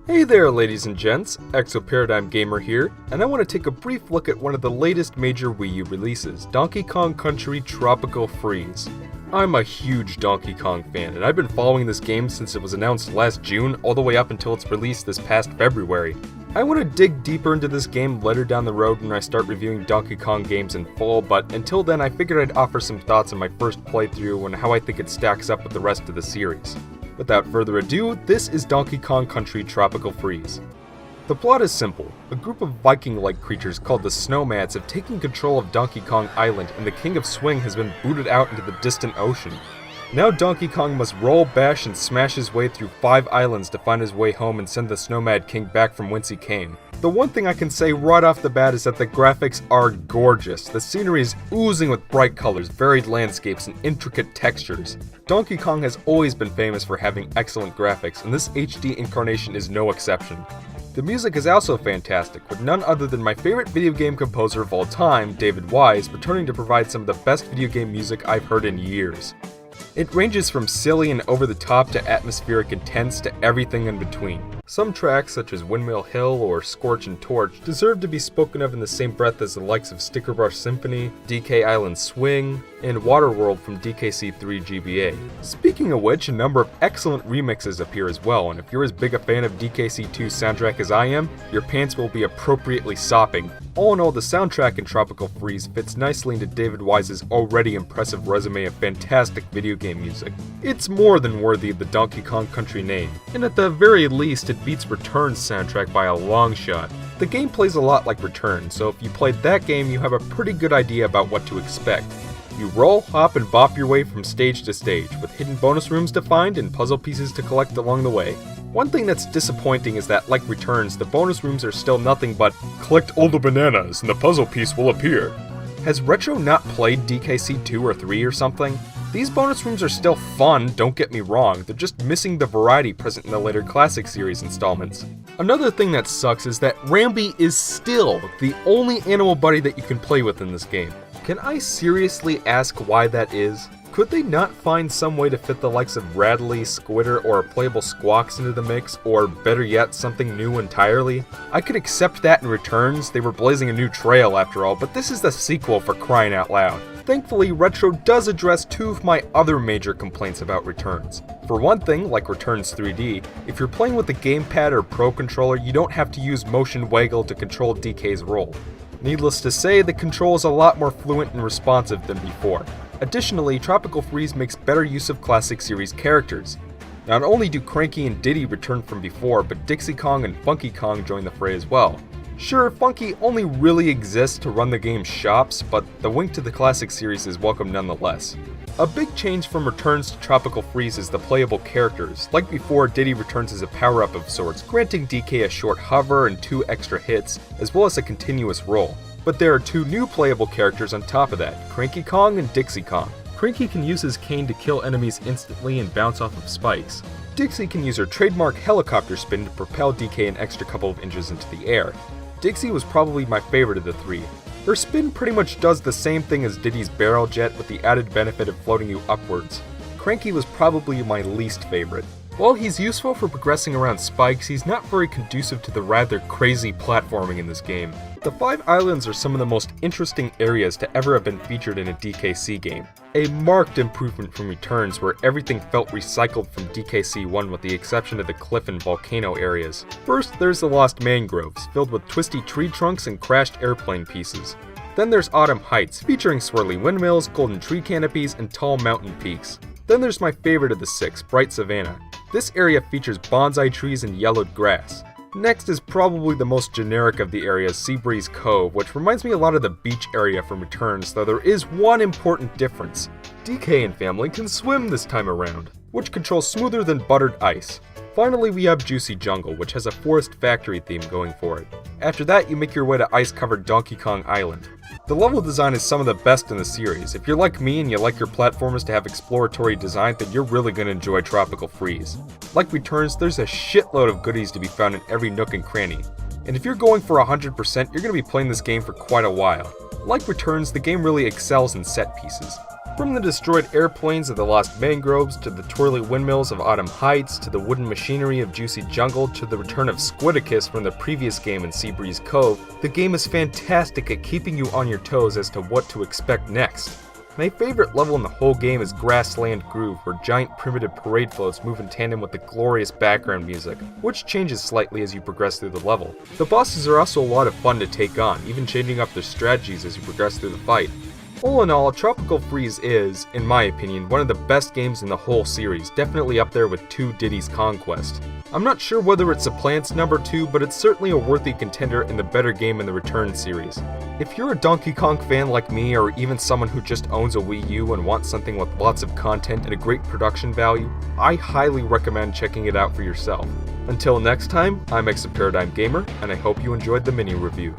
Hey there ladies and gents, ExoParadigmGamer here, and I want to take a brief look at one of the latest major Wii U releases, Donkey Kong Country Tropical Freeze. I'm a huge Donkey Kong fan, and I've been following this game since it was announced last June all the way up until its release this past February. I want to dig deeper into this game later down the road when I start reviewing Donkey Kong games in full, but until then I figured I'd offer some thoughts on my first playthrough and how I think it stacks up with the rest of the series. Without further ado, this is Donkey Kong Country Tropical Freeze. The plot is simple. A group of Viking-like creatures called the Snowmads have taken control of Donkey Kong Island, and the King of Swing has been booted out into the distant ocean. Now Donkey Kong must roll, bash, and smash his way through 5 islands to find his way home and send the Snowmad King back from whence he came. The one thing I can say right off the bat is that the graphics are gorgeous. The scenery is oozing with bright colors, varied landscapes, and intricate textures. Donkey Kong has always been famous for having excellent graphics, and this HD incarnation is no exception. The music is also fantastic, with none other than my favorite video game composer of all time, David Wise, returning to provide some of the best video game music I've heard in years. It ranges from silly and over-the-top to atmospheric intense to everything in between. Some tracks, such as Windmill Hill or Scorch and Torch, deserve to be spoken of in the same breath as the likes of Sticker Brush Symphony, DK Island Swing, and Waterworld from DKC3 GBA. Speaking of which, a number of excellent remixes appear as well, and if you're as big a fan of DKC2's soundtrack as I am, your pants will be appropriately sopping. All in all, the soundtrack in Tropical Freeze fits nicely into David Wise's already impressive resume of fantastic video game music. It's more than worthy of the Donkey Kong Country name, and at the very least it beats Return's soundtrack by a long shot. The game plays a lot like Return, so if you played that game you have a pretty good idea about what to expect. You roll, hop, and bop your way from stage to stage, with hidden bonus rooms to find and puzzle pieces to collect along the way. One thing that's disappointing is that, like Returns, the bonus rooms are still nothing but collect all the bananas and the puzzle piece will appear. Has Retro not played DKC 2 or 3 or something? These bonus rooms are still fun, don't get me wrong, they're just missing the variety present in the later Classic Series installments. Another thing that sucks is that Rambi is still the only animal buddy that you can play with in this game. Can I seriously ask why that is? Could they not find some way to fit the likes of Radley, Squitter, or a playable Squawks into the mix, or better yet, something new entirely? I could accept that in Returns, they were blazing a new trail after all, but this is the sequel for crying out loud. Thankfully, Retro does address 2 of my other major complaints about Returns. For one thing, like Returns 3D, if you're playing with the gamepad or Pro Controller, you don't have to use motion waggle to control DK's roll. Needless to say, the control is a lot more fluent and responsive than before. Additionally, Tropical Freeze makes better use of Classic Series characters. Not only do Cranky and Diddy return from before, but Dixie Kong and Funky Kong join the fray as well. Sure, Funky only really exists to run the game's shops, but the wink to the Classic Series is welcome nonetheless. A big change from Returns to Tropical Freeze is the playable characters. Like before, Diddy returns as a power-up of sorts, granting DK a short hover and 2 extra hits, as well as a continuous roll. But there are 2 new playable characters on top of that, Cranky Kong and Dixie Kong. Cranky can use his cane to kill enemies instantly and bounce off of spikes. Dixie can use her trademark helicopter spin to propel DK an extra couple of inches into the air. Dixie was probably my favorite of the 3. Her spin pretty much does the same thing as Diddy's barrel jet with the added benefit of floating you upwards. Cranky was probably my least favorite. While he's useful for progressing around spikes, he's not very conducive to the rather crazy platforming in this game. The 5 islands are some of the most interesting areas to ever have been featured in a DKC game. A marked improvement from Returns, where everything felt recycled from DKC1 with the exception of the cliff and volcano areas. First, there's the Lost Mangroves, filled with twisty tree trunks and crashed airplane pieces. Then there's Autumn Heights, featuring swirly windmills, golden tree canopies, and tall mountain peaks. Then there's my favorite of the 6, Bright Savannah. This area features bonsai trees and yellowed grass. Next is probably the most generic of the areas, Seabreeze Cove, which reminds me a lot of the beach area from Returns, though there is one important difference. DK and family can swim this time around, which controls smoother than buttered ice. Finally, we have Juicy Jungle, which has a forest factory theme going for it. After that, you make your way to ice-covered Donkey Kong Island. The level design is some of the best in the series. If you're like me and you like your platformers to have exploratory design, then you're really going to enjoy Tropical Freeze. Like Returns, there's a shitload of goodies to be found in every nook and cranny. And if you're going for 100%, you're going to be playing this game for quite a while. Like Returns, the game really excels in set pieces. From the destroyed airplanes of the Lost Mangroves, to the twirly windmills of Autumn Heights, to the wooden machinery of Juicy Jungle, to the return of Squidicus from the previous game in Seabreeze Cove, the game is fantastic at keeping you on your toes as to what to expect next. My favorite level in the whole game is Grassland Groove, where giant primitive parade floats move in tandem with the glorious background music, which changes slightly as you progress through the level. The bosses are also a lot of fun to take on, even changing up their strategies as you progress through the fight. All in all, Tropical Freeze is, in my opinion, one of the best games in the whole series, definitely up there with 2 Diddy's Conquest. I'm not sure whether it supplants number 2, but it's certainly a worthy contender and the better game in the Return series. If you're a Donkey Kong fan like me, or even someone who just owns a Wii U and wants something with lots of content and a great production value, I highly recommend checking it out for yourself. Until next time, I'm ExoParadigmGamer, and I hope you enjoyed the mini review.